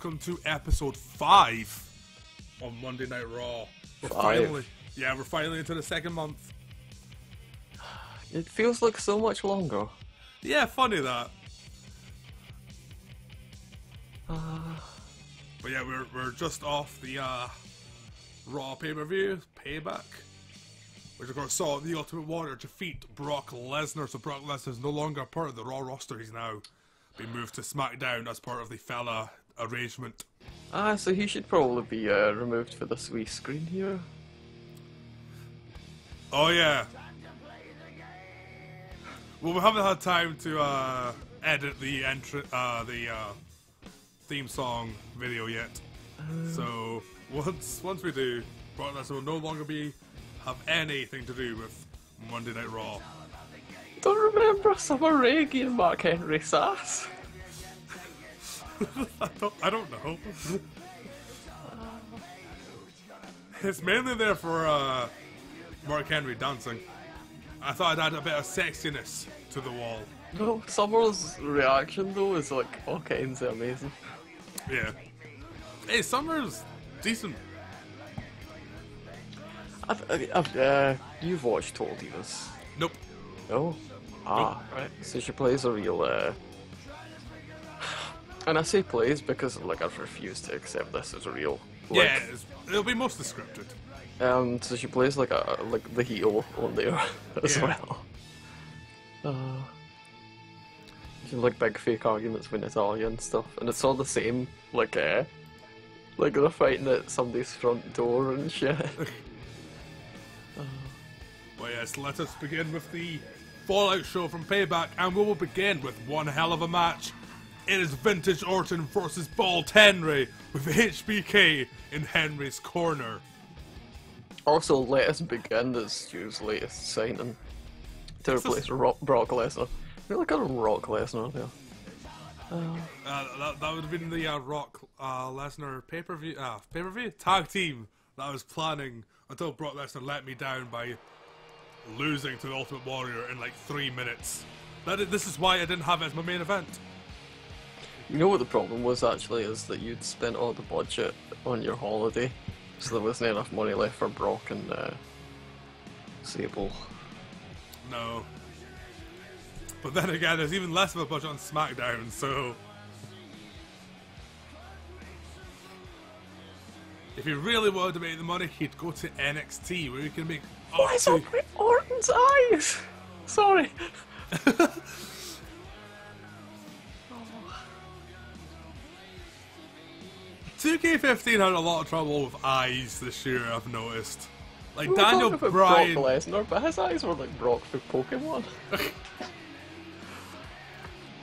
welcome to episode 5 on Monday Night Raw. We're finally into the second month. It feels like so much longer. Yeah, funny that. But yeah, we're just off the Raw pay-per-view, Payback, which of course saw the Ultimate Warrior defeat Brock Lesnar. So Brock Lesnar is no longer part of the Raw roster. He's now been moved to SmackDown as part of the fella arrangement. So he should probably be removed for this wee screen here. Oh yeah. Well, we haven't had time to edit the theme song video yet. So once we do, Brock Lesnar will no longer have anything to do with Monday Night Raw. Don't remember Summer Rae and Mark Henry sass. I don't know. It's mainly there for Mark Henry dancing. I thought I'd add a bit of sexiness to the wall. No, Summer's reaction though is like all kinds of amazing. Yeah. Hey, Summer's decent. You've watched Total Divas? Nope. No? Right. So she plays a real, and I say plays because like I've refused to accept this as real. Like, yeah, it'll be mostly scripted. So she plays like the heel on there as well. She like big fake arguments with Natalia and stuff, and it's all the same. Like they're fighting at somebody's front door and shit. Well, yes, let us begin with the Fallout show from Payback, and we will begin with one hell of a match. It is Vintage Orton versus Bald Henry, with HBK in Henry's corner. Also, let us begin as Stu's latest signing to replace Brock Lesnar. I feel like I'm Rock Lesnar there. That would have been the Rock Lesnar pay-per-view tag team that I was planning until Brock Lesnar let me down by losing to the Ultimate Warrior in like 3 minutes. This is why I didn't have it as my main event. You know what the problem was actually is that you'd spent all the budget on your holiday, so there wasn't enough money left for Brock and Sable. No. But then again, there's even less of a budget on SmackDown, so if he really wanted to make the money, he'd go to NXT, where he can make Why is it Orton's eyes? Sorry. 2K15 had a lot of trouble with eyes this year, I've noticed. Like We were Daniel talking about Bryan. Brock Lesnar, but his eyes were like Brock for Pokemon.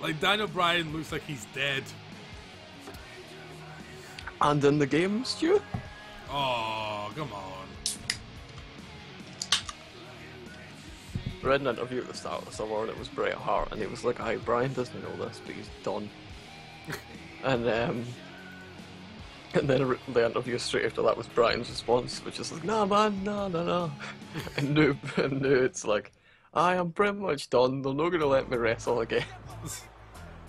Like Daniel Bryan looks like he's dead. And in the game, Stu? Oh, come on. I read an interview at the start of the summer and it was Bray Wyatt and he was like, "Hi, Bryan doesn't know this, but he's done." And then the interview straight after that was Bryan's response, which is like, "Nah, man, no." and new it's like, "I am pretty much done. They're not gonna let me wrestle again."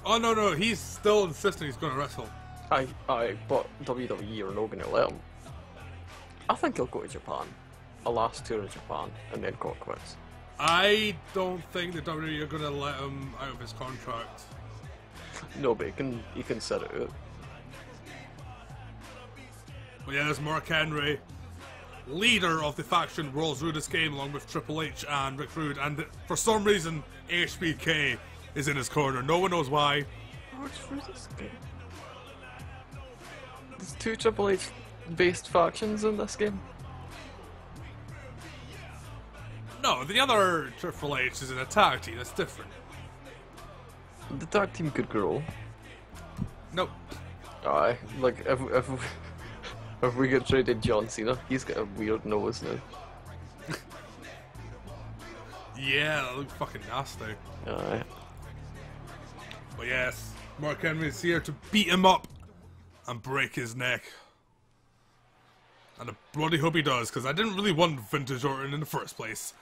Oh no, he's still insisting he's gonna wrestle. Aye, but WWE are not gonna let him. I think he'll go to Japan, a last tour in Japan, and then call it quits. I don't think the WWE are gonna let him out of his contract. No, but he can set it out. But yeah, there's Mark Henry, leader of the faction World's Rudest Game, along with Triple H and Rick Rude, and for some reason HBK is in his corner. No one knows why. World's Rudest Game. There's 2 Triple H based factions in this game. No, the other Triple H is in a tag team. That's different. The tag team could grow. Nope. Aye, like if we get traded John Cena, he's got a weird nose now. Yeah, that looks fucking nasty. Aye. But yes, Mark Henry's here to beat him up and break his neck. And I bloody hope he does, because I didn't really want Vintage Orton in the first place.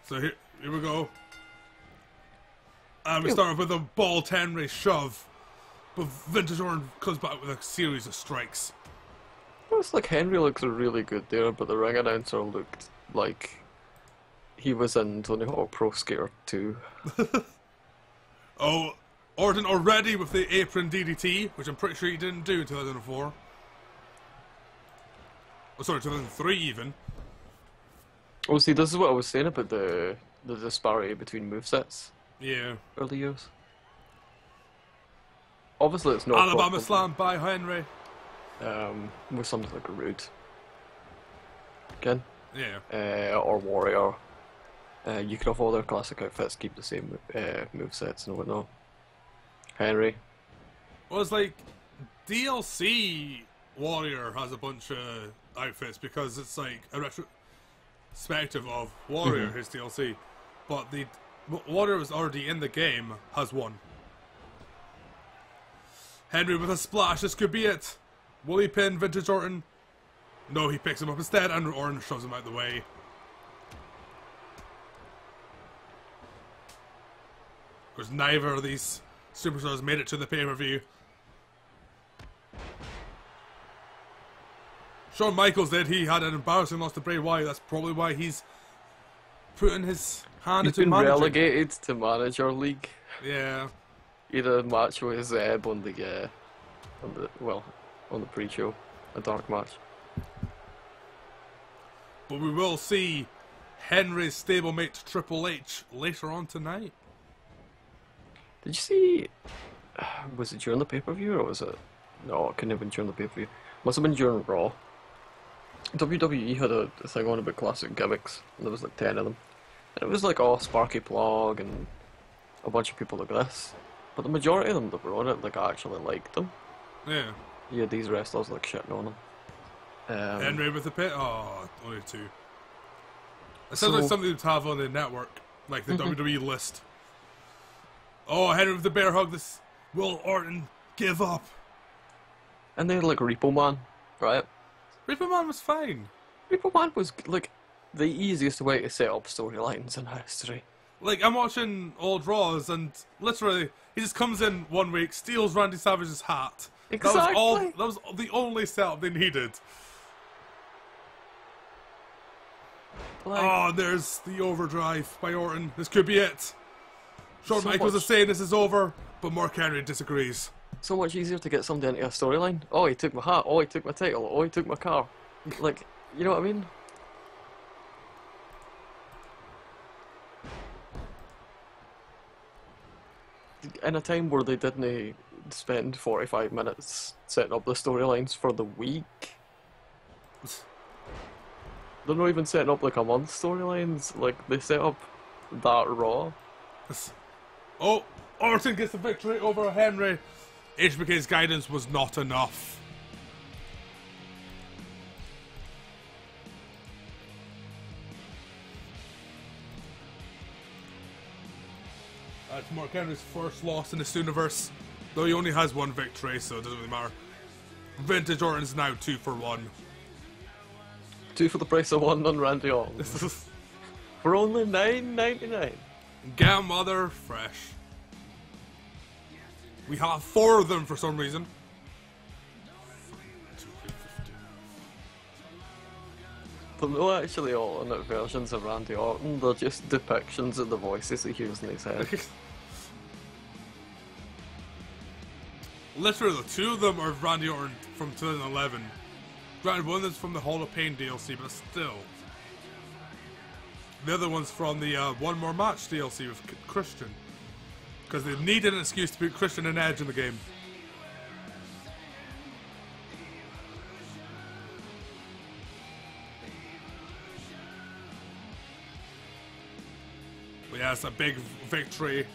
So here we go. And we start with a Bald Henry shove But Vintage Orton comes back with a series of strikes. It's like Henry looks really good there, but the ring announcer looked like he was in Tony Hawk Pro Skater 2. Oh, Orton already with the apron DDT, which I'm pretty sure he didn't do in 2004. Oh, sorry, 2003 even. Oh, see, this is what I was saying about the disparity between movesets. Yeah. Early years. Obviously, it's not Alabama Slam by Henry. With something like a Rude. Again. Yeah. Or Warrior. You could have all their classic outfits, keep the same movesets and whatnot. Henry. Well, it's like DLC Warrior has a bunch of outfits because it's like a retrospective of Warrior, his DLC. But the Warrior was already in the game, has one. Henry with a splash, this could be it. Will he pin Vintage Orton? No, he picks him up instead, and Orton shoves him out the way. Because neither of these superstars made it to the pay-per-view. Shawn Michaels did. He had an embarrassing loss to Bray Wyatt. That's probably why he's putting his hand into managing. He's been relegated to manager league. Yeah. He had a match with Zeb on the pre-show, a dark match. But we will see Henry's stablemate Triple H later on tonight. Did you see? Was it during the pay-per-view or was it? No, it couldn't have been during the pay-per-view. Must have been during Raw. WWE had a thing on about classic gimmicks, and there was like 10 of them. And it was like, oh, Sparky Plug and a bunch of people like this. But the majority of them that were on it, like, I actually liked them. Yeah. You had these wrestlers like shitting on them. Henry with the pit? Oh, only 2. It sounds like something to have on the network, like the WWE list. Oh, Henry with the bear hug. This will Orton give up? And they had like Repo Man, right? Repo Man was fine. Repo Man was like the easiest way to set up storylines in history. Like, I'm watching old Raws, and literally, he just comes in one week, steals Randy Savage's hat. Exactly. That was the only setup they needed. Like, oh, there's the overdrive by Orton. This could be it. Shawn Michaels is saying this is over, but Mark Henry disagrees. So much easier to get somebody into a storyline. Oh, he took my hat. Oh, he took my title. Oh, he took my car. Like, you know what I mean? In a time where they didn't spend 45 minutes setting up the storylines for the week. They're not even setting up like a month storylines. Like, they set up that Raw. Oh, Orton gets the victory over Henry. HBK's guidance was not enough. That's Mark Henry's first loss in the STUniverse, though he only has one victory, so it doesn't really matter. Vintage Orton's now 2 for 1. 2 for the price of 1 on Randy Orton. For only $9.99. Get mother fresh. We have 4 of them for some reason. They're not actually alternate versions of Randy Orton, they're just depictions of the voices he hears in his head. Literally, 2 of them are Randy Orton from 2011. Granted, one is from the Hall of Pain DLC, but still. The other one's from the One More Match DLC with Christian. Because they needed an excuse to put Christian and Edge in the game. But yeah, it's a big victory.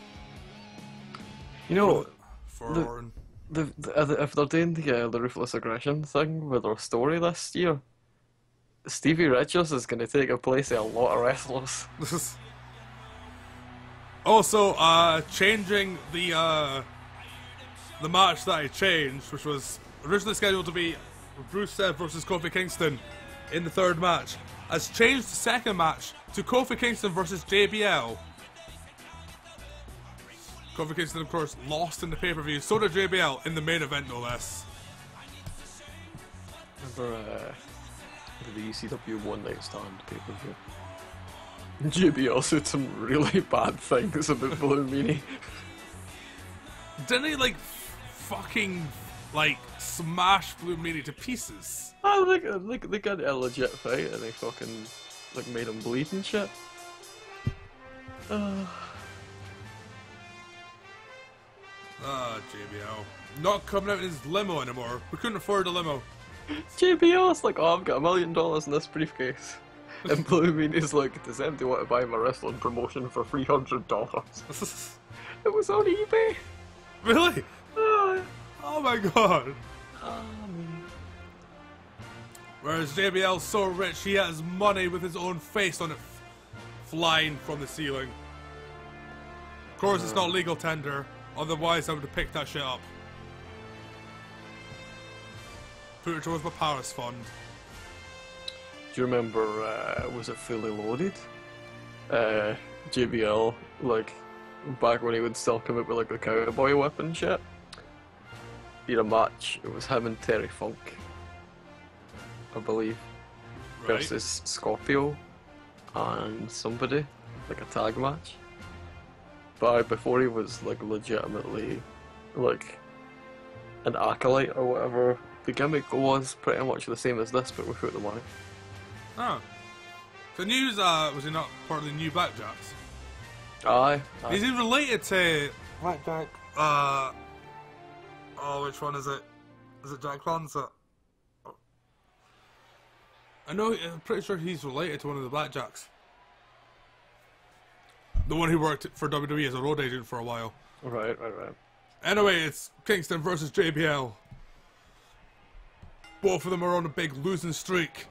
You know, for Orton. If they're doing the Ruthless Aggression thing with their story this year, Stevie Richards is going to take a place of a lot of wrestlers. Also, changing the match that I changed, which was originally scheduled to be Rusev versus Kofi Kingston in the 3rd match, has changed the 2nd match to Kofi Kingston versus JBL. Kofi Kingston, of course, lost in the pay-per-view. So did JBL in the main event, no less. Remember the ECW One Night Stand pay-per-view? JBL said some really bad things about Blue Meanie. Didn't he, like, fucking, like, smash Blue Meanie to pieces? Oh, they got a legit fight and they fucking, like, made him bleed and shit. JBL. Not coming out in his limo anymore. We couldn't afford a limo. JBL's like, oh, I've got $1 million in this briefcase. And Blue Meanie's like, does anybody want to buy my wrestling promotion for $300? It was on eBay. Really? Oh my god. Whereas JBL's so rich, he has money with his own face on it flying from the ceiling. Of course, it's not legal tender. Otherwise, I would have picked that shit up. Put it towards my Paris fund. Do you remember, was it Fully Loaded? JBL, like, back when he would still come out with, like, the cowboy whip and shit. He had a match, it was him and Terry Funk, I believe, Right. versus Scorpio and somebody, like a tag match. But before he was, like, legitimately, like, an acolyte or whatever, the gimmick was pretty much the same as this, but without the money. Oh. The news, was he not part of the new Blackjacks? Aye. Is he related to Blackjack? Oh, which one is it? Is it Jack Lanza? I know, I'm pretty sure he's related to one of the Blackjacks. The one who worked for WWE as a road agent for a while. Right. Anyway, it's Kingston versus JBL. Both of them are on a big losing streak.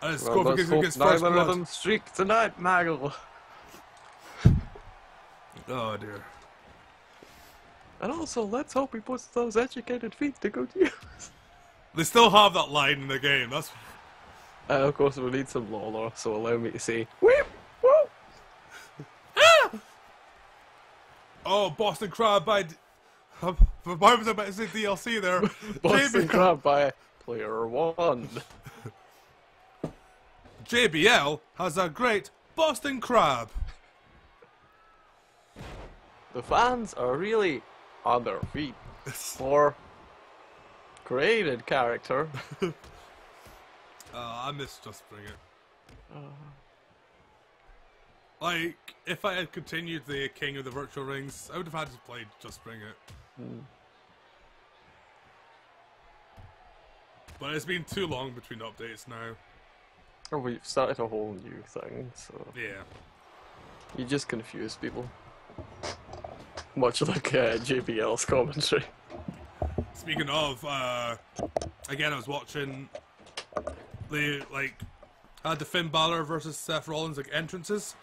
And it's Kofi Kingston gets first neither of blood. them streak tonight, Nagel. Oh dear. And also, let's hope he puts those educated feet to good use. They still have that line in the game. That's. Of course, we need some Lawler, so allow me to say, whip, whoop. Oh, Boston Crab by. Why was I about to say DLC there? Boston Crab by Player One. JBL has a great Boston Crab. The fans are really on their feet for created character. I miss Just Bring It. Like, if I had continued the King of the Virtual Rings, I would have had to play Just Bring It. But it's been too long between updates now. Oh, we've started a whole new thing, so Yeah. you just confuse people. Much like JBL's commentary. Speaking of, again, I was watching. They had the Finn Balor versus Seth Rollins entrances,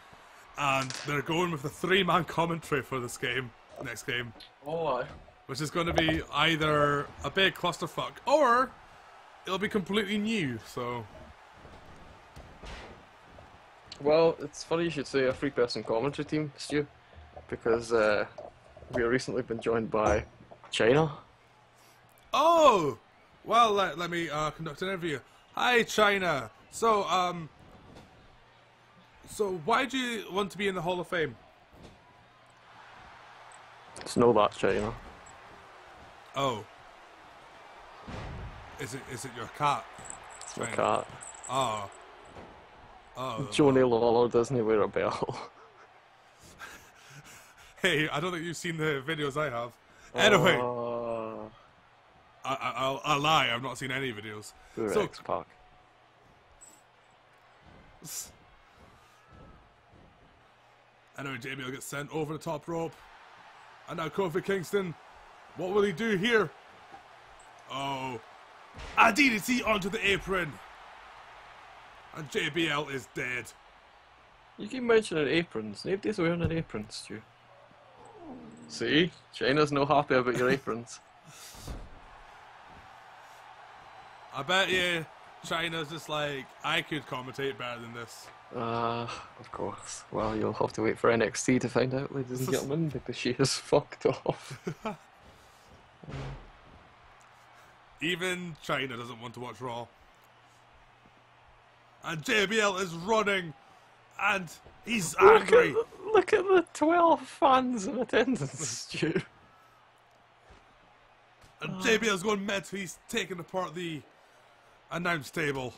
and they're going with a 3-man commentary for this game, next game, Oh, aye. which is going to be either a big clusterfuck or it'll be completely new. So Well, it's funny you should say a 3-person commentary team, Stu, because we have recently been joined by China. oh, well, let me conduct an interview. Hi, China. So why do you want to be in the Hall of Fame? It's no that China. Oh. Is it your cat? It's my cat. Oh. Oh. Johnny Lawler doesn't wear a belt. Hey, I don't think you've seen the videos I have. Anyway, Oh, I'll lie. I've not seen any videos. the So, X-Pac. anyway, Jamie will get sent over the top rope, and now Kofi Kingston. What will he do here? Oh, a DDT onto the apron, and JBL is dead. You keep mentioning aprons. Nobody's wearing an apron, Stu. See? China's no happy about your aprons. I bet you China's just like, I could commentate better than this. Of course. Well, you'll have to wait for NXT to find out, ladies and gentlemen, because she is fucked off. Even China doesn't want to watch Raw. And JBL is running, and he's angry. Look at the 12 fans in attendance, Stu. And JBL's going mad, so he's taking apart the announce table.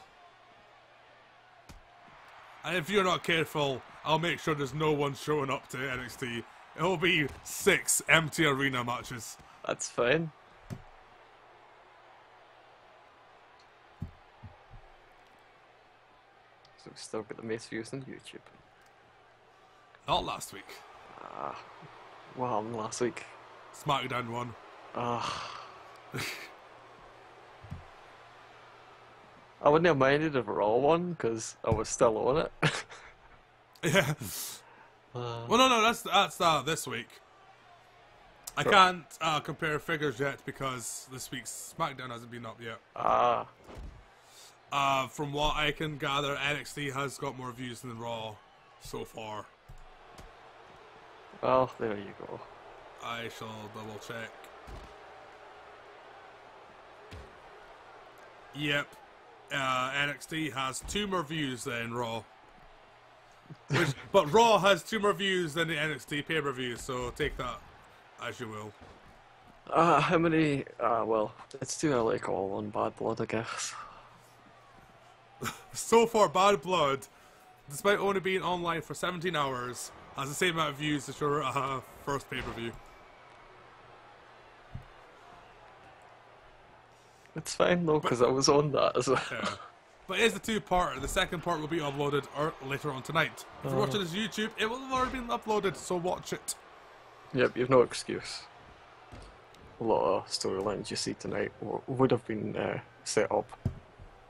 And if you're not careful, I'll make sure there's no one showing up to NXT. It'll be 6 empty arena matches. That's fine. So we've still got the most views on YouTube. Not last week. What happened last week? SmackDown won. I wouldn't have minded if Raw won, because I was still on it. Yeah. Well, no, that's this week. I can't compare figures yet because this week's SmackDown hasn't been up yet. From what I can gather, NXT has got more views than Raw so far. Well, there you go. I shall double check. Yep. NXT has 2 more views than Raw. But Raw has 2 more views than the NXT pay-per-view, so take that as you will. How many? Well, it's too early to call on Bad Blood, I guess. So far, Bad Blood, despite only being online for 17 hours, has the same amount of views as your first pay-per-view. It's fine though, because I was on that as well. Yeah. But it is the 2-parter. The second part will be uploaded later on tonight. If you're watching this on YouTube, it will have already been uploaded, so watch it. Yep, you've no excuse. A lot of storylines you see tonight would have been set up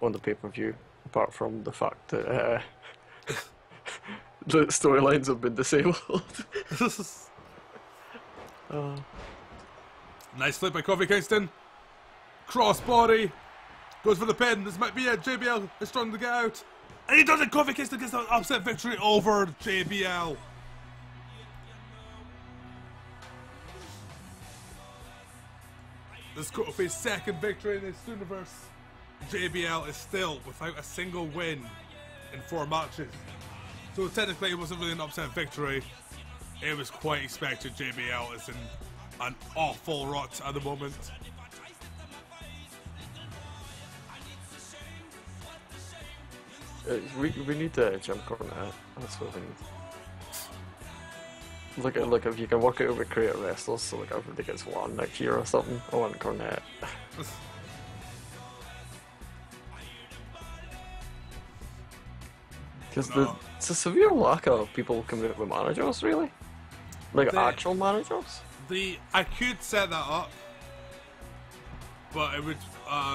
on the pay-per-view, apart from the fact that the storylines have been disabled. Nice flip by Kofi Kingston. Crossbody. Goes for the pin. This might be it. JBL is trying to get out. And he does it. Kofi Kingston gets an upset victory over JBL. This is Kofi's second victory in his STUniverse. JBL is still without a single win in 4 matches. So technically it wasn't really an upset victory. It was quite expected. JBL is in an awful rut at the moment. We need Jim Cornette. That's what we need. Look, if you can work it out with creative wrestlers, so like everybody gets one next year or something. I want Cornette. Because it's a severe lack of people coming out with managers, really. Like actual managers. I could set that up, but it would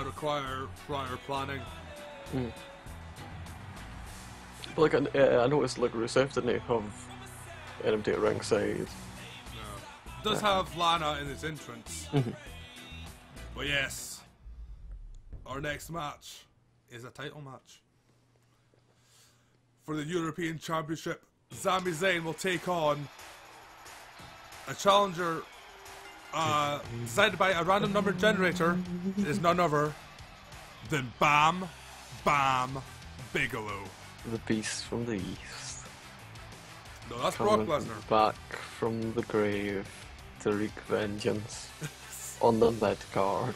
require prior planning. But like I noticed, like Rusev didn't have empty at ringside. No. It does have Lana in its entrance. But yes, our next match is a title match for the European Championship. Sami Zayn will take on a challenger decided by a random number generator. It is none other than Bam Bam Bigelow. The beast from the east. No, that's Brock Lesnar. Back from the grave to wreak vengeance on the mid card.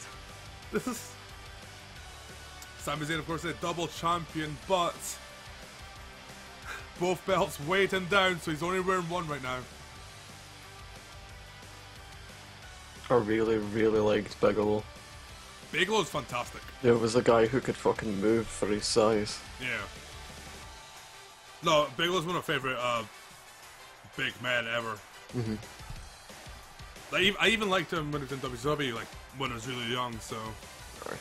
Sami Zayn, of course, is a double champion, but both belts weighed him down, so he's only wearing one right now. I really, really liked Bigelow. Bigelow's fantastic. There was a guy who could fucking move for his size. Yeah. No, Bigelow's one of my favourite big men ever. I even liked him when he was in WCW, like when I was really young, so. Right.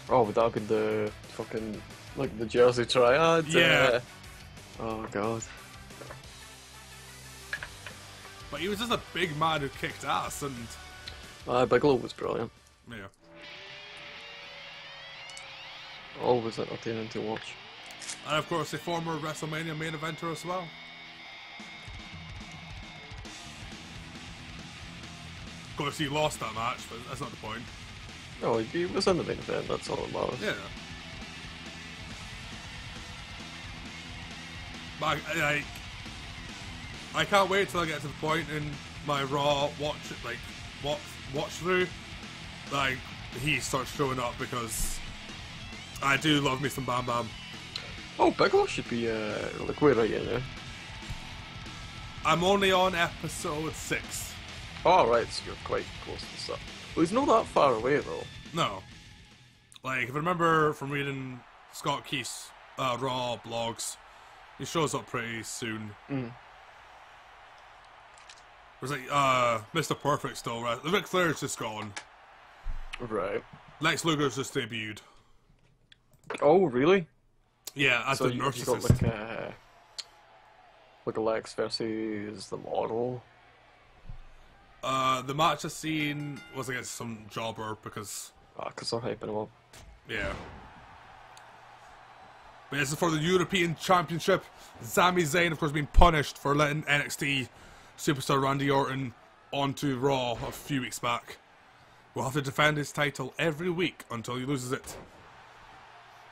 Oh, would that have been the fucking, like the Jersey Triad? Yeah. Oh god. But he was just a big man who kicked ass, and Bigelow was brilliant. yeah. Always entertaining to watch. And of course, a former WrestleMania main eventer as well. Of course, he lost that match, but that's not the point. No, he was in the main event, that's all that matters. Yeah. But I can't wait till I get to the point in my Raw watch through, like he starts showing up, because I do love me some Bam Bam. Oh, Bigelow should be like way right in there. I'm only on episode 6. Oh right, so you're quite close to stuff. Well, he's not that far away though. No. Like, if I remember from reading Scott Keith's Raw blogs, he shows up pretty soon. Mm. There's like Mr. Perfect still, right? Ric Flair's just gone. Right. Lex Luger's just debuted. Oh really? Yeah, as So the you narcissist. got like a Lex versus the model. The match I seen was against some jobber, because Because they're hyping him up. yeah. But this is for the European Championship. Sami Zayn, of course, being punished for letting NXT superstar Randy Orton onto Raw a few weeks back. Will have to defend his title every week until he loses it.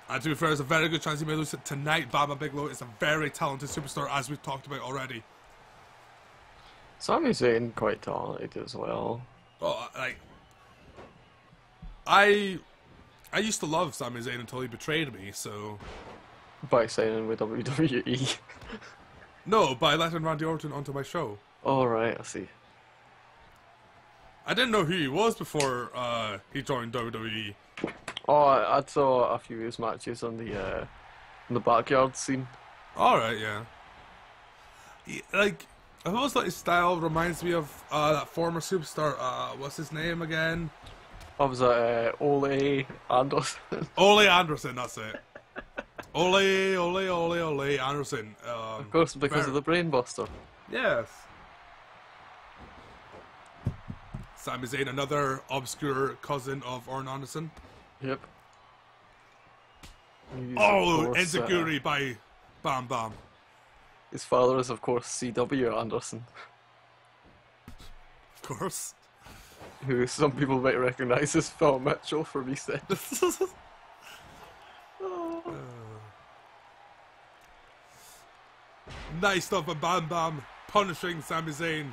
And to be fair, there's a very good chance he may lose it tonight. Bam Bam Bigelow is a very talented superstar, as we've talked about already. Sami Zayn quite talented as well. Oh, like, I used to love Sami Zayn until he betrayed me, so... By signing with WWE. No, by letting Randy Orton onto my show. Oh right, I see. I didn't know who he was before he joined WWE. Oh, I saw a few of his matches on the backyard scene. Alright, yeah. Like, I suppose like his style reminds me of that former superstar, what's his name again? I was at Ole Anderson. Ole Anderson, that's it. Ole Anderson. Of course, because of the Brainbuster. Yes. Sami Zayn, another obscure cousin of Orton Anderson. Yep. He's, Oh, of course, Insecurity by Bam Bam. His father is, of course, C.W. Anderson, Of course. who some people might recognise as Phil Mitchell from EastEnders. Nice stuff by Bam Bam, punishing Sami Zayn.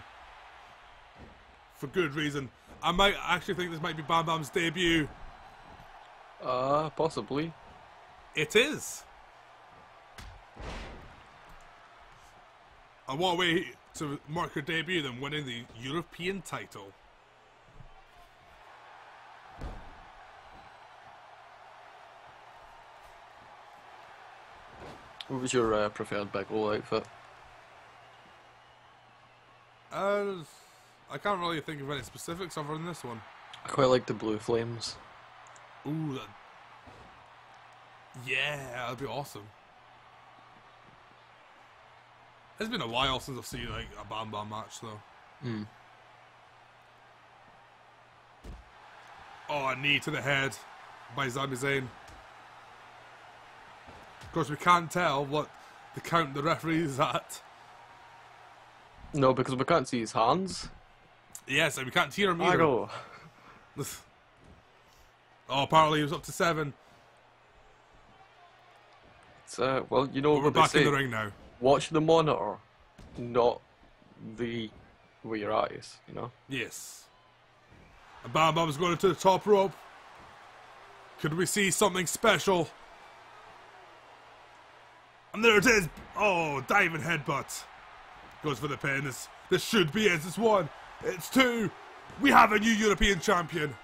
For good reason. I might actually think this might be Bam Bam's debut. Possibly. It is. And what way to mark her debut than winning the European title? What was your preferred Bigelow outfit? I can't really think of any specifics other than this one. I quite like the blue flames. Ooh, yeah, that'd be awesome. It's been a while since I've seen like a Bam Bam match though. Hmm. Oh, a knee to the head by Sami Zayn. Of course, we can't tell what the count the referee is at. No, because we can't see his hands. Yes, and we can't hear him either. Bigelow. Oh, apparently he was up to 7. It's, well, you know But we're what they back in say. the ring now. Watch the monitor, not with your eyes, you know? Yes. And Bam Bam's going to the top rope. Could we see something special? And there it is. Oh, diving headbutt. Goes for the pin. This should be it. It's 1. It's 2. We have a new European champion.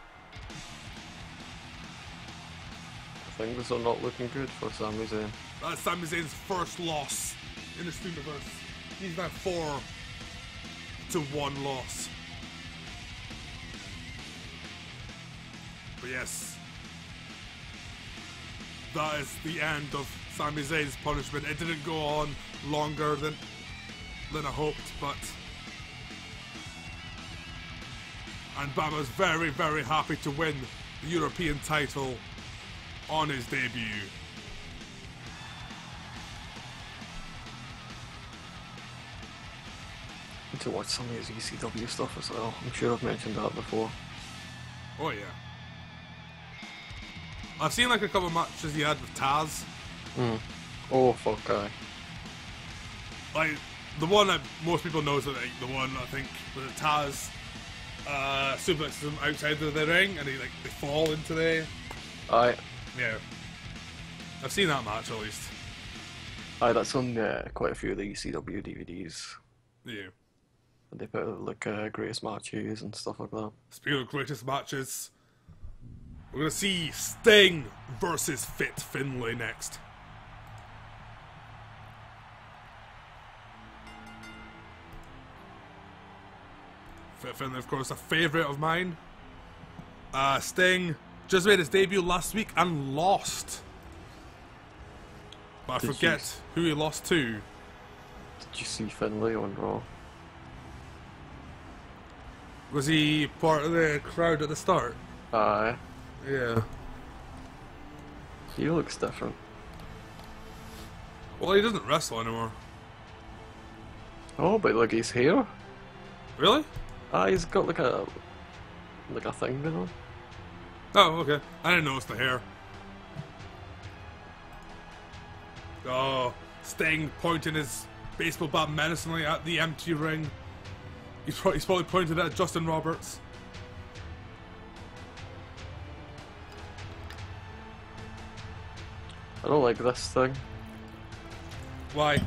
Things are not looking good for Sami Zayn. That's Sami Zayn's first loss in the STUniverse. He's now 4-1 loss. But yes, that is the end of Sami Zayn's punishment. It didn't go on longer than I hoped, but... And Bam was very, very happy to win the European title on his debut. Need to watch some of his ECW stuff as well. I'm sure I've mentioned that before. Oh yeah. I've seen like a couple of matches he had with Taz. Oh fuck, guy. Like the one that most people know is like the one I think with Taz suplexes him outside of the ring and they fall into the. Aye. Yeah. I've seen that match at least. Aye, that's on quite a few of the ECW DVDs. Yeah. And they put like greatest matches and stuff like that. Speaking of greatest matches, we're gonna see Sting versus Fit Finlay next. Fit Finlay, of course, a favourite of mine. Sting just made his debut last week and lost. But I forget who he lost to. Did you see Finlay on Raw? Was he part of the crowd at the start? Aye. Yeah. He looks different. Well, he doesn't wrestle anymore. Oh, but like his hair? Really? Ah, he's got like a thing going on. Oh, okay. I didn't notice the hair. Oh, Sting pointing his baseball bat menacingly at the empty ring. He's probably pointed at Justin Roberts. I don't like this thing. Why?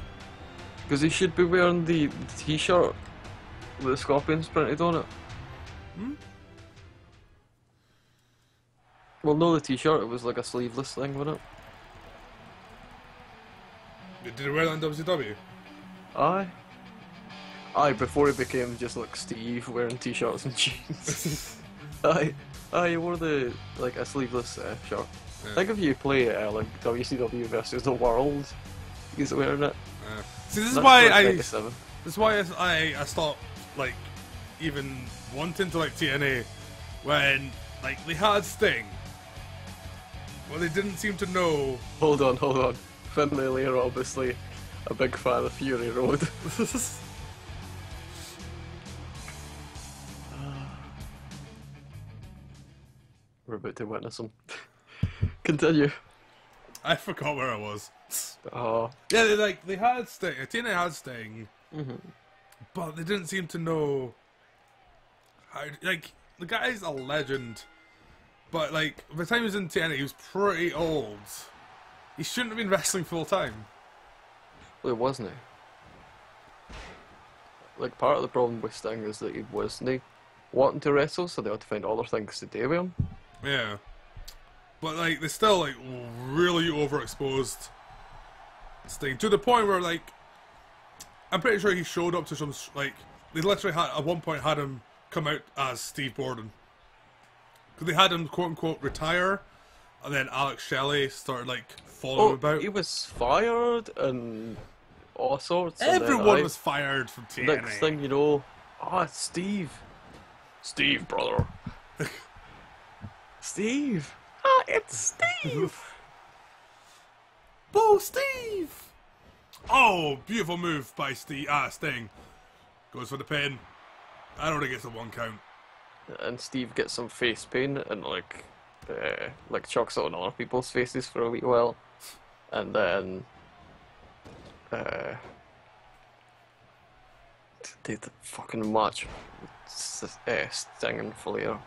Because he should be wearing the t-shirt with the scorpions printed on it. Hmm? Well, no, the t-shirt, it was like a sleeveless thing, wasn't it? Did he wear that in WCW? Aye. Aye, before he became just like Steve wearing t-shirts and jeans. Aye. Aye, he wore like a sleeveless shirt. Yeah. I think if you play like WCW versus the World, he's wearing it. See, this is That's why like I. 97. This is why I stopped like even wanting to like TNA when like they had Sting, but they didn't seem to know. Hold on. Finlay Lair, obviously a big fan of Fury Road. We're about to witness him. Continue. I forgot where I was. Oh. Yeah, they had Sting. TNA had Sting, but they didn't seem to know how. Like the guy's a legend, but like by the time he was in TNA, he was pretty old. He shouldn't have been wrestling full time. Well, wasn't he? Like, part of the problem with Sting is that he wasn't wanting to wrestle, so they had to find other things to do with him. Yeah, but like they still like really overexposed Sting to the point where like I'm pretty sure he showed up to some like they literally had at one point had him come out as Steve Borden because they had him quote unquote retire, and then Alex Shelley started like following about. He was fired and all sorts. Everyone was fired from TNA. Next thing you know, it's Steve. Steve, brother. Steve. It's Steve. Bo Steve. Oh, beautiful move by Sting. Goes for the pin. I don't think it's a 1 count. And Steve gets some face paint and like chucks it on other people's faces for a wee while, and then did the fucking match with Sting and Flair.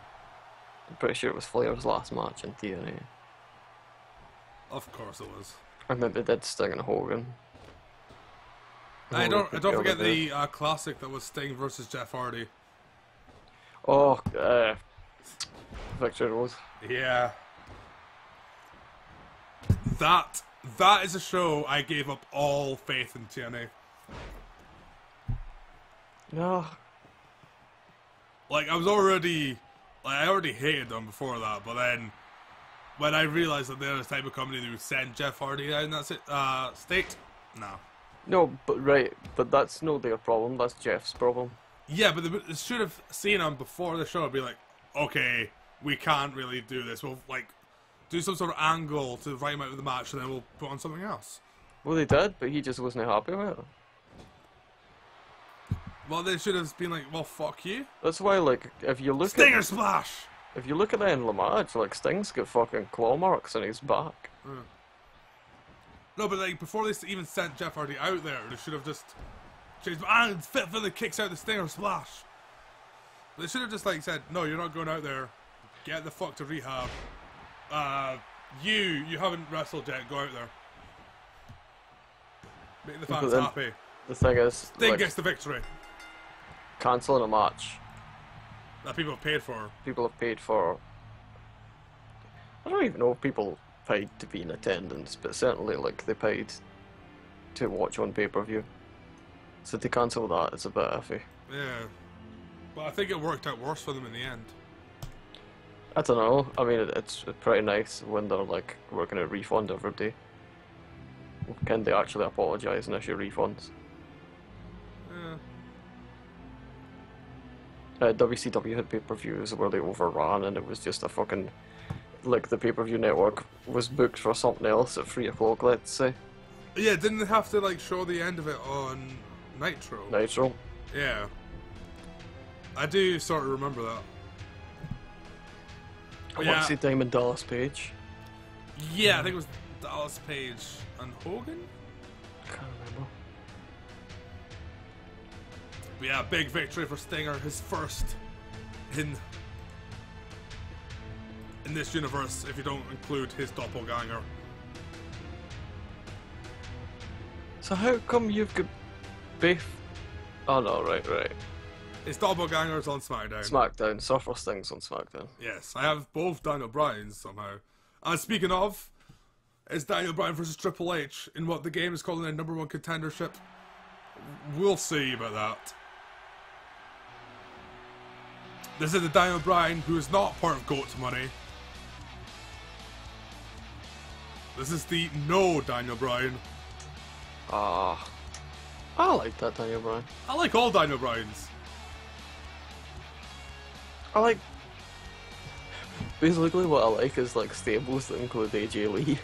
I'm pretty sure it was Flair's last match in TNA. Of course it was. And then they did Sting and Hogan. I don't forget the classic that was Sting versus Jeff Hardy. Oh, Victory Road. Yeah. That is a show I gave up all faith in TNA. No. Like I already hated them before that, but then when I realised that they're the type of company that would send Jeff Hardy down that state, no. No, but that's not their problem, that's Jeff's problem. Yeah, but they should have seen him before the show and be like, okay, we can't really do this. We'll like do some sort of angle to write him out of the match, and then we'll put on something else. Well, they did, but he just wasn't happy with it. Well, they should have been like, well, fuck you. That's why, like, if you look Stinger splash! If you look at the end of the match, like, Sting's got fucking claw marks on his back. No, but like, before they even sent Jeff Hardy out there, they should have just changed, and Fit Finlay kicks out the Stinger splash. They should have just like said, no, you're not going out there. Get the fuck to rehab. You haven't wrestled yet, go out there. Make the fans happy. The thing is, Sting like, gets the victory. Cancelling a match That people have paid for. people have paid for. I don't even know if people paid to be in attendance, but certainly, like, they paid to watch on pay-per-view. So to cancel that, it's a bit iffy. Yeah. But I think it worked out worse for them in the end. I don't know. I mean, it's pretty nice when they're like, we're going to refund everybody. Can they actually apologise and issue refunds? Yeah. WCW had pay-per-views where they overran, and it was just a fucking, like, the pay-per-view network was booked for something else at 3 o'clock, let's say. Yeah, didn't they have to like show the end of it on Nitro? Nitro. Yeah. I do sort of remember that. I want to see Diamond Dallas Page. Yeah, I think it was Dallas Page and Hogan? Can't remember. But yeah, big victory for Stinger, his first in this universe, if you don't include his doppelganger. So how come you've got beef? Oh no, right. His doppelganger's on SmackDown. SmackDown. Surfer Sting's on SmackDown. Yes, I have both Daniel Bryan's somehow. And speaking of, it's Daniel Bryan versus Triple H in what the game is calling a #1 contendership. We'll see about that. This is the Daniel Bryan who is not part of GOAT Money. This is the no Daniel Bryan. I like that Daniel Bryan. I like all Daniel Bryans. I like... Basically what I like is like stables that include AJ Lee.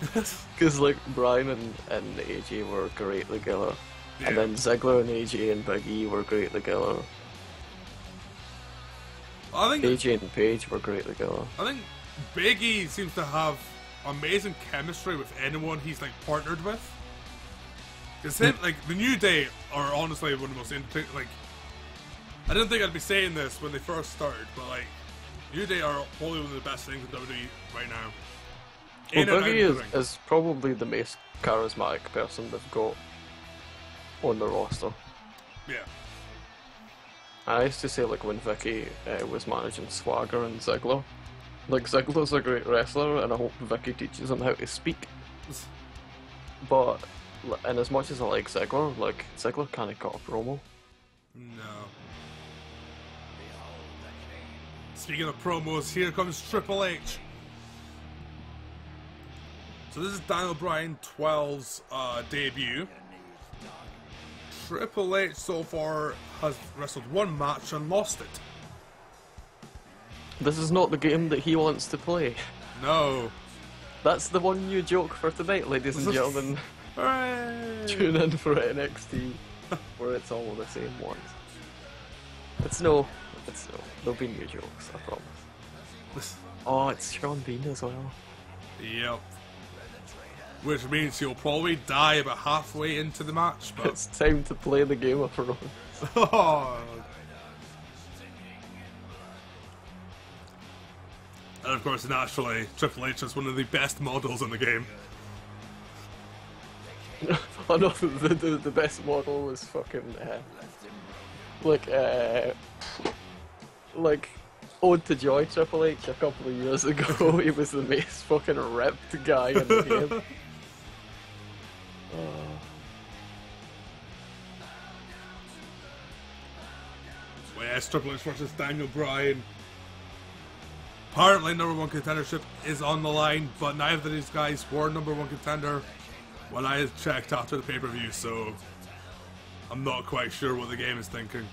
Because like Bryan and AJ were great together. Yeah. And then Ziggler and AJ and Big E were great together. I think AJ and Paige were great together. I think Big E seems to have amazing chemistry with anyone he's like partnered with. Because him, like the New Day are honestly one of the most like. I didn't think I'd be saying this when they first started, but like New Day are probably one of the best things in WWE right now. Well, Big E is probably the most charismatic person they've got on the roster. Yeah. I used to say, like, when Vicky was managing Swagger and Ziggler, like, Ziggler's a great wrestler, and I hope Vicky teaches him how to speak. But, and as much as I like Ziggler, like, Ziggler can't cut a promo. No. Speaking of promos, here comes Triple H. So this is Daniel Bryan 12's debut. Triple H so far has wrestled one match and lost it. This is not the game that he wants to play. No. That's the one new joke for tonight, ladies and gentlemen. Hooray! Tune in for NXT, where it's all the same ones. It's no. There'll be new jokes, I promise. Oh, it's Sean Bean as well. Yep. Which means he'll probably die about halfway into the match, but... It's time to play the Game of Thrones. Oh. And of course, naturally, Triple H is one of the best models in the game. Oh no, the best model was fucking... like, Ode to Joy Triple H a couple of years ago. He was the most fucking ripped guy in the game. Well, yes, Triple H versus Daniel Bryan. Apparently, #1 contendership is on the line, but neither of these guys were #1 contender when I checked after the pay-per-view, so I'm not quite sure what the game is thinking.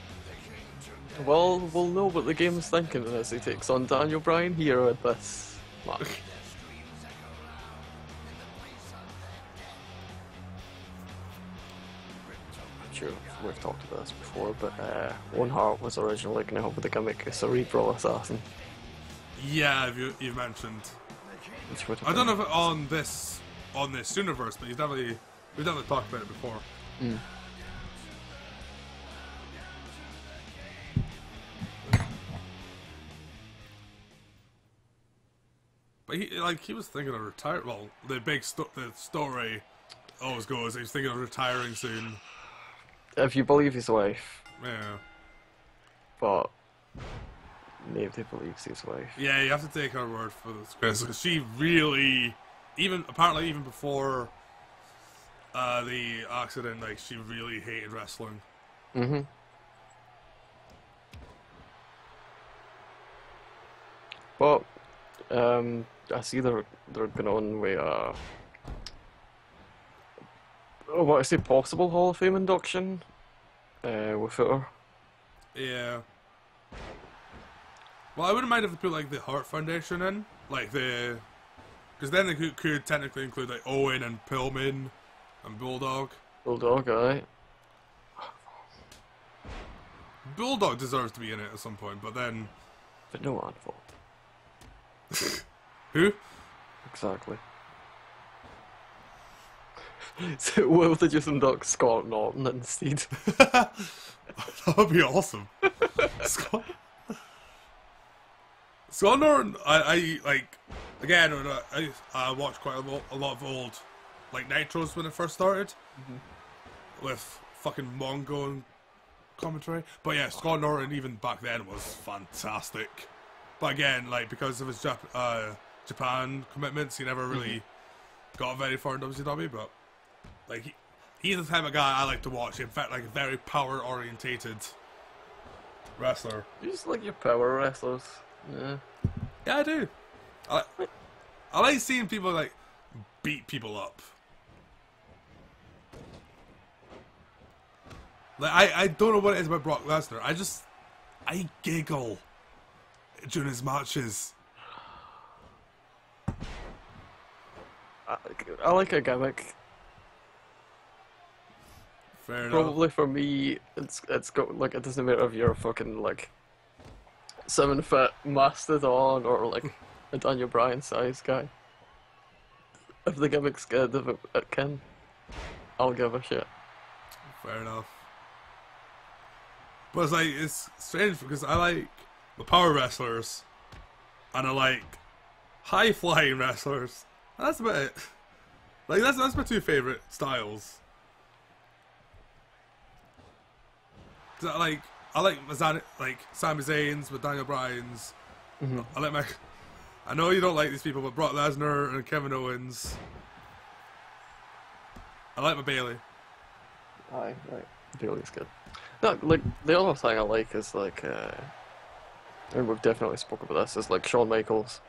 Well, we'll know what the game is thinking as he takes on Daniel Bryan here at this match. I'm sure we've talked about this before, but Owen Hart was originally going to help with the gimmick of Cerebral Assassin. Yeah, you've mentioned. I don't know if it on this STUniverse, but we've definitely talked about it before. Mm. But he was thinking of retire. Well, the story always goes he was thinking of retiring soon. If you believe his wife. Yeah. But nobody believes his wife. Yeah, you have to take her word for this, Chris, because she really, even before the accident, like she really hated wrestling. Mm-hmm. Well, I see they're going on with what I say, possible Hall of Fame induction with her. Yeah. Well, I wouldn't mind if they put like the Hart Foundation in, like because then they could technically include like Owen and Pillman and Bulldog. Bulldog, aye. Bulldog deserves to be in it at some point, but then. But no Anvil. Who? Exactly. So what if they just induct Scott Norton instead? That would be awesome. Scott Norton, I like, again, I watched quite a lot of old like Nitros when it first started, with fucking Mongo and commentary. But yeah, Scott Norton even back then was fantastic. But again, like because of his Japan commitments, he never really got very far in WCW. But like he's the type of guy I like to watch. In fact, like a very power orientated wrestler. You just like your power wrestlers. Yeah. Yeah, I do. I like seeing people like beat people up. Like I don't know what it is about Brock Lesnar. I giggle during his matches. I like a gimmick. Fair enough. Probably for me, it's got like, it doesn't matter if you're a fucking like 7-foot mastodon or like a Daniel Bryan size guy. If the gimmick's good, if it can, I'll give a shit. Fair enough. But it's like, it's strange because I like the power wrestlers and I like high flying wrestlers. And that's about it. Like that's my two favourite styles. I like Sami Zayn's with Daniel Bryan's. I know you don't like these people, but Brock Lesnar and Kevin Owens. I like my Bailey. Aye, right. Bailey's good. No, like the other thing I like is like, and we've definitely spoken about this, is like Shawn Michaels.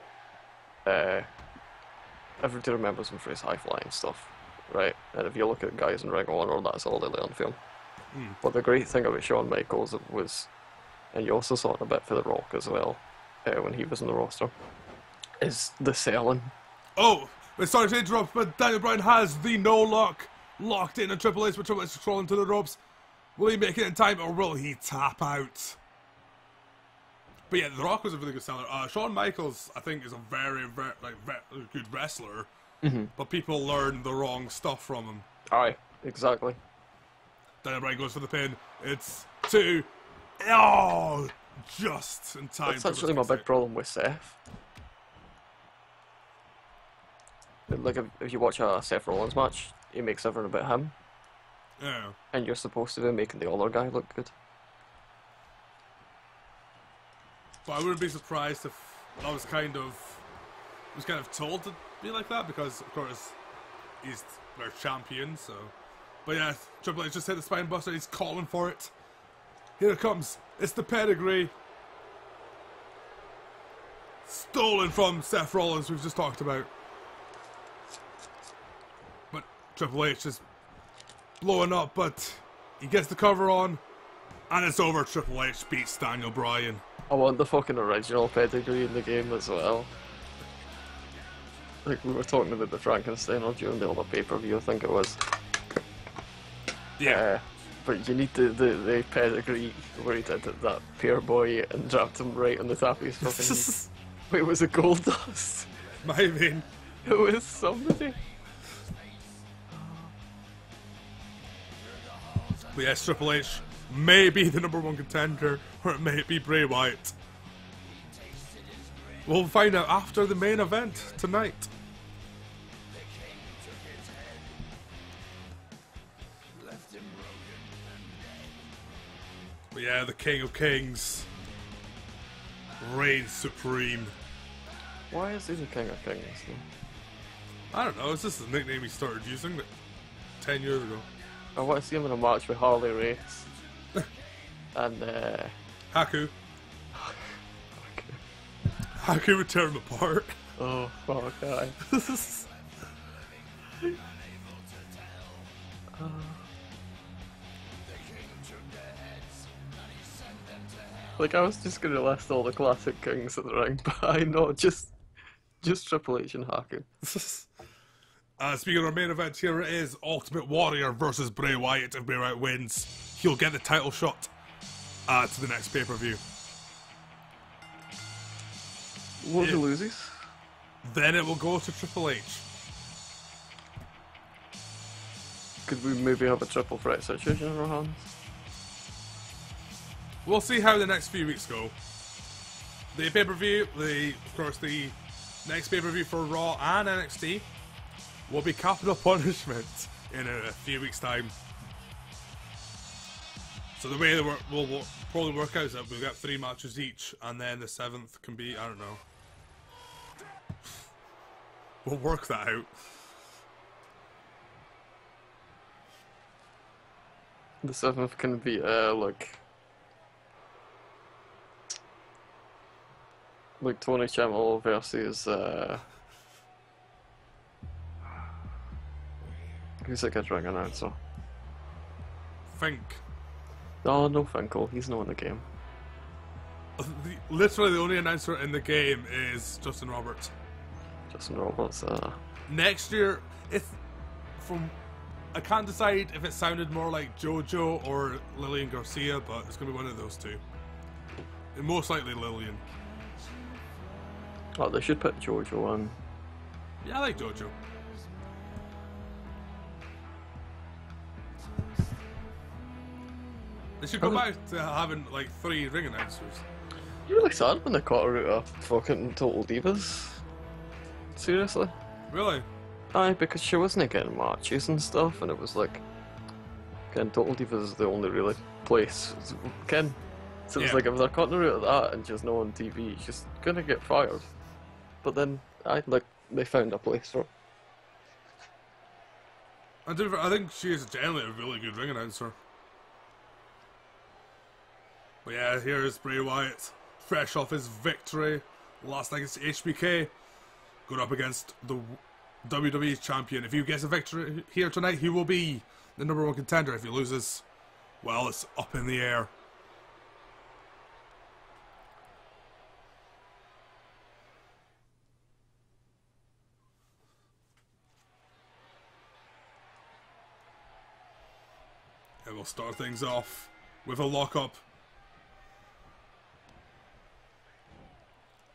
Everybody remembers him for his high flying stuff, right? And if you look at guys in Ring of Honor, that's all they learn from him. But the great thing about Shawn Michaels was, and you also saw it a bit for The Rock as well, when he was in the roster, is the selling. Oh, we're sorry to interrupt, but Daniel Bryan has the no lock locked in, and Triple H, with Triple H crawling to the ropes. Will he make it in time, or will he tap out? But yeah, The Rock was a really good seller. Shawn Michaels, I think, is a very, very good wrestler, but people learn the wrong stuff from him. Aye, exactly. Daniel Bryan goes for the pin. It's 2. Oh, just in time. That's actually my big problem with Seth. Like, if you watch a Seth Rollins match, he makes everything about him. Yeah. And you're supposed to be making the other guy look good. But I wouldn't be surprised if I was kind of told to be like that, because of course he's their champion. So, but yeah, Triple H just hit the spine buster. He's calling for it. Here it comes. It's the pedigree. Stolen from Seth Rollins, we've just talked about. But Triple H is blowing up, but he gets the cover on, and it's over. Triple H beats Daniel Bryan. I want the fucking original pedigree in the game as well. Like, we were talking about the Frankenstein or during the other pay-per-view, I think it was. Yeah. But you need the pedigree where he did that pair boy and dropped him right on the top of his fucking... Wait, was it Gold Dust? Might have been. It was somebody. But yes, Triple H may be the #1 contender, or it may be Bray Wyatt. We'll find out after the main event tonight. But yeah, the King of Kings reigns supreme. Why is he the King of Kings, though? I don't know, it's just the nickname he started using 10 years ago. I want to see him in a match with Harley Race. And, Haku. Haku would tear him apart. oh, fuck, guy. Like, I was just gonna list all the classic kings of the ring, but I know, just Triple H and Haku. Speaking of our main event, here it is: Ultimate Warrior versus Bray Wyatt. If Bray Wyatt wins, he'll get the title shot to the next pay-per-view. What if he loses? Then it will go to Triple H. Could we maybe have a triple threat situation in our hands? We'll see how the next few weeks go. The pay-per-view, of course, the next pay-per-view for Raw and NXT will be Capital Punishment in a few weeks' time. So the way that will probably work out is that we'll get 3 matches each, and then the 7th can be, I don't know. We'll work that out. The 7th can be, like Tony Chamel versus, who's a good ring announcer? Fink. No, no Finkel, he's not in the game. Literally the only announcer in the game is Justin Roberts. Justin Roberts, Next year, I can't decide if it sounded more like JoJo or Lillian Garcia, but it's going to be one of those two. And most likely Lillian. oh, they should put JoJo on. Yeah, I like JoJo. They should go back to having like 3 ring announcers. You're really sad when they cut her out of fucking Total Divas. Seriously? Really? Aye, because she wasn't getting matches and stuff, and it was like, again, Total Divas is the only really place. Ken, so it was Yeah. like if they're cutting her out of that and just not on TV, she's gonna get fired. But then, they found a place for her. I think she is generally a really good ring announcer. But yeah, here's Bray Wyatt, fresh off his victory last night against HBK, going up against the WWE Champion. If he gets a victory here tonight, he will be the #1 contender. If he loses, well, it's up in the air. And we'll start things off with a lockup.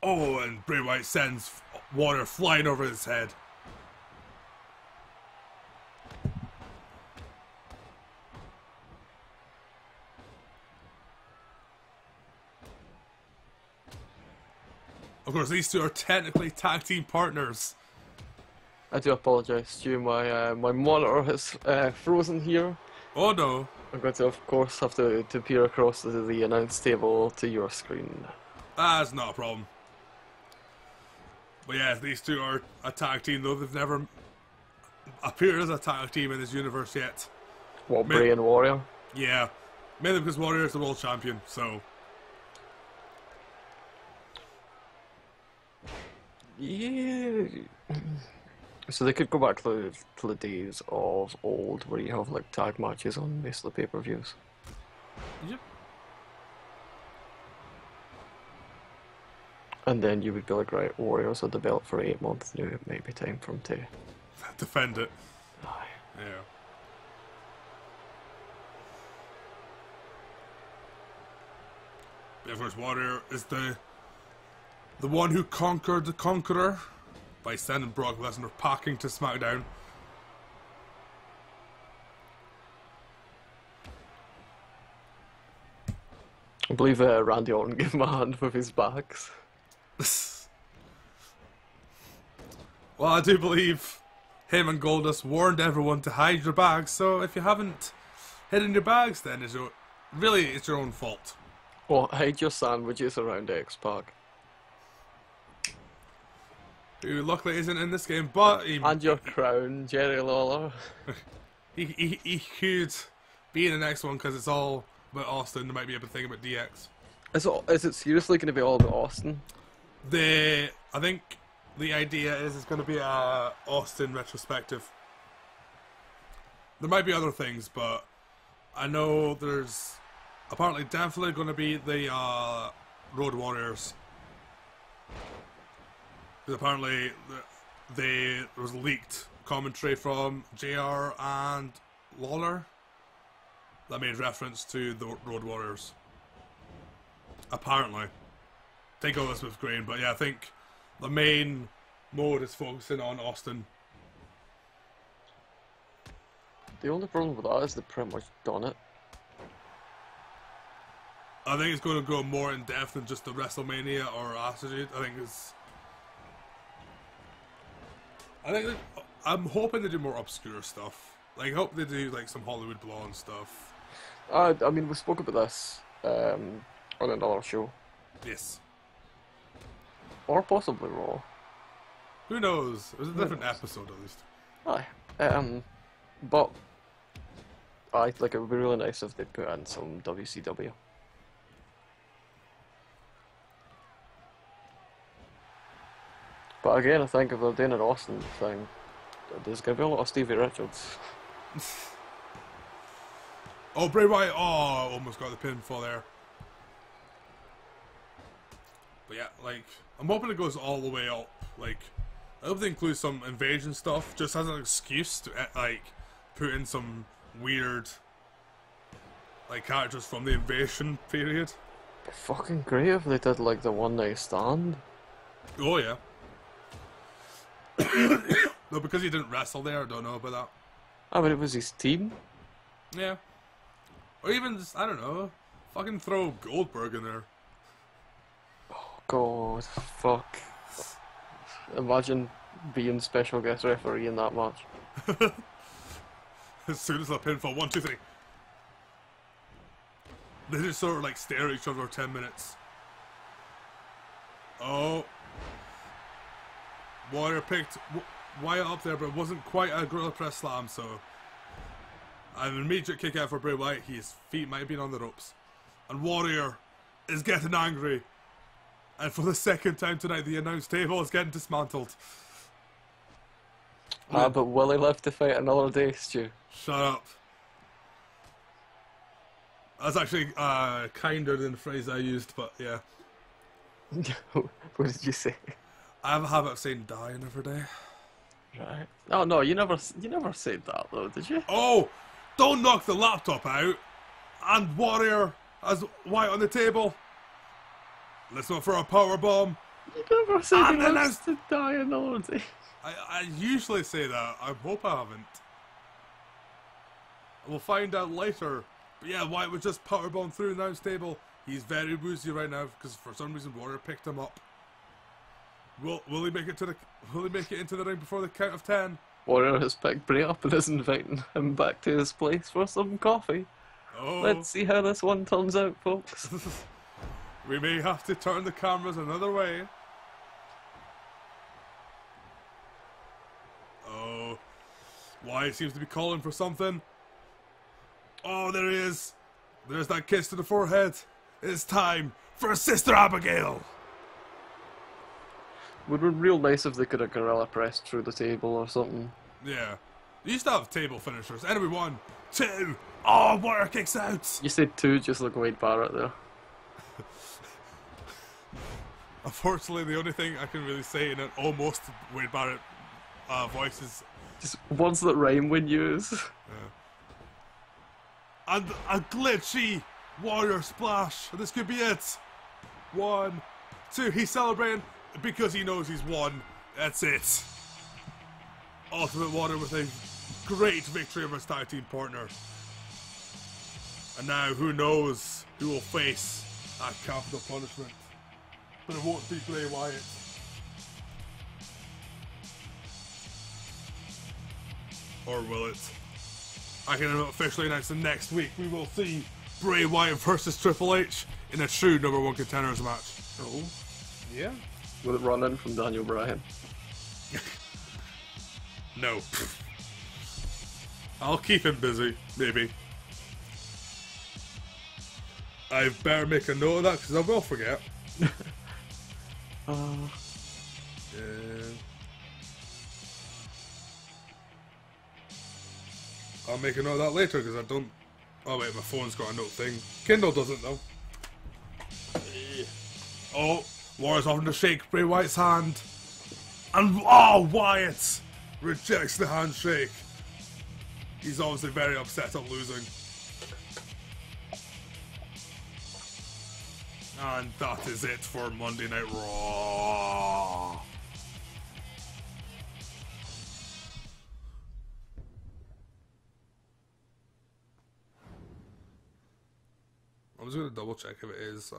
Oh, and Bray Wyatt sends water flying over his head. Of course, these two are technically tag team partners. I do apologise, Stu. My monitor has frozen here. Oh no. I'm going to, of course, have to peer across the announce table to your screen. That's not a problem. But yeah, these two are a tag team, though they've never appeared as a tag team in this universe yet. What, Bray and Warrior? Yeah. Mainly because Warrior is the world champion, so... Yeah. So they could go back to the days of old where you have like tag matches on basically pay-per-views. Yep. And then you would be like, right, Warriors had the belt for 8 months, now it might be time for him to defend it. Aye. Yeah. Of course, Warrior is the one who conquered the Conqueror by sending Brock Lesnar packing to SmackDown. I believe Randy Orton gave him a hand with his bags. Well, I do believe him and Goldust warned everyone to hide your bags, so if you haven't hidden your bags, then it's your own fault. Well, hide your sandwiches around X-Pac. Who luckily isn't in this game, but And your crown, Jerry Lawler. he could be in the next one because it's all about Austin. There might be a thing about DX. Is it seriously going to be all about Austin? I think the idea is it's going to be a Austin retrospective. There might be other things, but I know there's apparently definitely going to be the Road Warriors. Because apparently there was leaked commentary from JR and Lawler that made reference to the Road Warriors. Apparently. Take all this with grain, but yeah, I think the main mode is focusing on Austin. The only problem with that is they've pretty much done it. I think it's going to go more in depth than just the WrestleMania or Attitude. I'm hoping they do more obscure stuff. Like, I hope they do like some Hollywood Blonde stuff. I mean, we spoke about this on another show. Yes. Or possibly Raw. Who knows? It was a different episode at least. Aye. But I like it would be really nice if they put in some WCW. But again, I think if they're doing an Austin thing, there's going to be a lot of Stevie Richards. Oh, Bray Wyatt! Oh, almost got the pinfall there. But yeah, like, I'm hoping it goes all the way up. Like, I hope they include some invasion stuff, just as an excuse to, like, put in some weird, like, characters from the invasion period. It'd be fucking great if they did, like, the one night stand. Oh, yeah. No, because he didn't wrestle there, I don't know about that. I mean, it was his team. Yeah. Or even, just, I don't know, fucking throw Goldberg in there. Oh, God, fuck. Imagine being special guest referee in that match. As soon as the pinfall, 1, 2, 3. They just sort of like stare at each other for 10 minutes. Oh. Warrior picked Wyatt up there, but it wasn't quite a gorilla press slam, so an immediate kick out for Bray Wyatt. His feet might have been on the ropes. And Warrior is getting angry. And for the second time tonight, the announce table is getting dismantled. But will he live to fight another day, Stu? Shut up. That's actually kinder than the phrase I used, but yeah. What did you say? I have a habit of saying dying every day. Right. Oh no, you never said that though, did you? Oh! Don't knock the laptop out! And Warrior has Wyatt on the table. Let's go for a power bomb. You never said And he lives to die another day. I usually say that. I hope I haven't. We'll find out later. But yeah, Wyatt was just powerbombed through the announce table. He's very woozy right now because for some reason Warrior picked him up. Will he make it into the ring before the count of 10? Warrior has picked Bray up and is inviting him back to his place for some coffee. Oh. Let's see how this one turns out, folks. We may have to turn the cameras another way. Oh. Wyatt seems to be calling for something. Oh, there he is. There's that kiss to the forehead. It's time for Sister Abigail. Would be real nice if they could have gorilla pressed through the table or something. Yeah. You used to have table finishers. Anyway, 1, 2. Oh, Warrior kicks out. You said 2, just like Wade Barrett there. Unfortunately, the only thing I can really say in an almost Wade Barrett voice is... Just words that rhyme when used. And a glitchy warrior splash. This could be it. 1, 2. He's celebrating because he knows he's won. That's it. Ultimate Warrior with a great victory over his tag team partner. And now, who knows who will face that capital punishment. But it won't be Bray Wyatt. Or will it? I can officially announce that next week we will see Bray Wyatt versus Triple H in a true #1 contenders match. Oh. Yeah? Will it run in from Daniel Bryan? No. I'll keep him busy, maybe. I better make a note of that because I will forget. I'll make a note of that later because I don't... Oh wait, my phone's got a note thing. Kindle doesn't though. Oh, Warrior's offering to shake Bray Wyatt's hand. And Wyatt rejects the handshake. He's obviously very upset at losing. And that is it for Monday Night Raw. I'm just going to double check if it is.